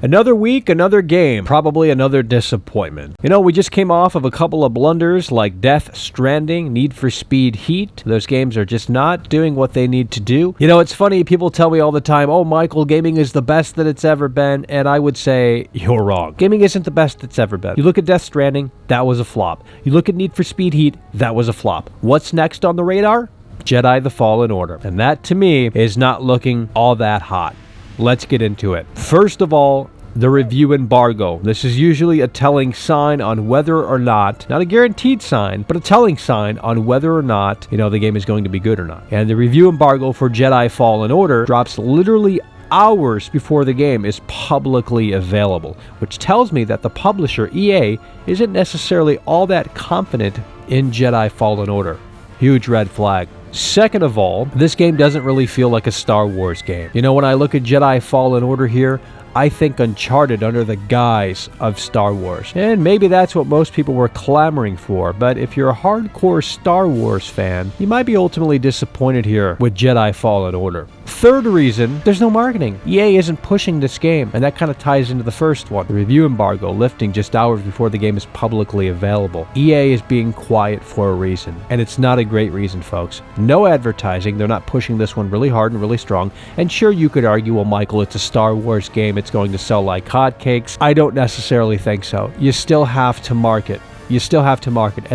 Another week, another game, probably another disappointment. You know, we just came off of a couple of blunders like Death Stranding, Need for Speed Heat. Those games are just not doing what they need to do. You know, it's funny, people tell me all the time, oh, Michael, gaming is the best that it's ever been, and I would say, you're wrong. Gaming isn't the best it's ever been. You look at Death Stranding, that was a flop. You look at Need for Speed Heat, that was a flop. What's next on the radar? Jedi the Fallen Order. And that, to me, is not looking all that hot. Let's get into it. First of all, the review embargo. This is usually a telling sign on whether or not a guaranteed sign, but a telling sign on whether or not, the game is going to be good or not. And the review embargo for Jedi Fallen Order drops literally hours before the game is publicly available, which tells me that the publisher, EA, isn't necessarily all that confident in Jedi Fallen Order. Huge red flag. Second of all, this game doesn't really feel like a Star Wars game. When I look at Jedi Fallen Order here, I think Uncharted under the guise of Star Wars. And maybe that's what most people were clamoring for, but if you're a hardcore Star Wars fan, you might be ultimately disappointed here with Jedi Fallen Order. Third reason, there's no marketing. EA isn't pushing this game, and that kind of ties into the first one. The review embargo lifting just hours before the game is publicly available. EA is being quiet for a reason, and it's not a great reason, folks. No advertising, they're not pushing this one really hard and really strong, and sure, you could argue, well, Michael, it's a Star Wars game, it's going to sell like hotcakes. I don't necessarily think so. You still have to market. And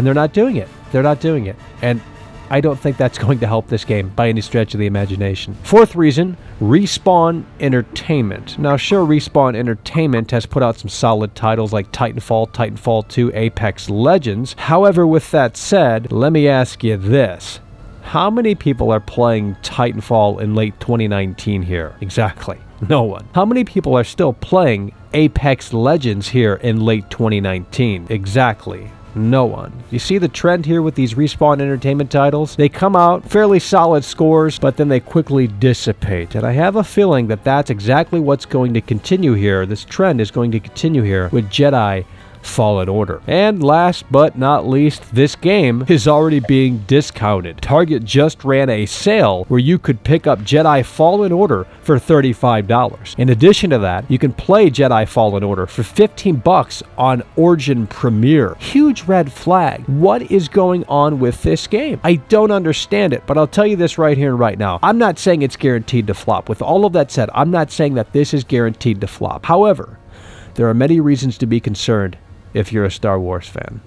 they're not doing it. And I don't think that's going to help this game by any stretch of the imagination. Fourth reason, Respawn Entertainment. Now, sure, Respawn Entertainment has put out some solid titles like Titanfall, Titanfall 2, Apex Legends. However, with that said, let me ask you this. How many people are playing Titanfall in late 2019 here? Exactly. No one. How many people are still playing Apex Legends here in late 2019? Exactly. No one. You see the trend here with these Respawn Entertainment titles? They come out fairly solid scores, but then they quickly dissipate. And I have a feeling that that's exactly what's going to continue here. This trend is going to continue here with Jedi Fallen Order. And last but not least, this game is already being discounted. Target just ran a sale where you could pick up Jedi Fallen Order for $35. In addition to that, you can play Jedi Fallen Order for $15 on Origin Premier. Huge red flag. What is going on with this game? I don't understand it, but I'll tell you this right here and right now. I'm not saying it's guaranteed to flop. With all of that said, I'm not saying that this is guaranteed to flop. However, there are many reasons to be concerned if you're a Star Wars fan.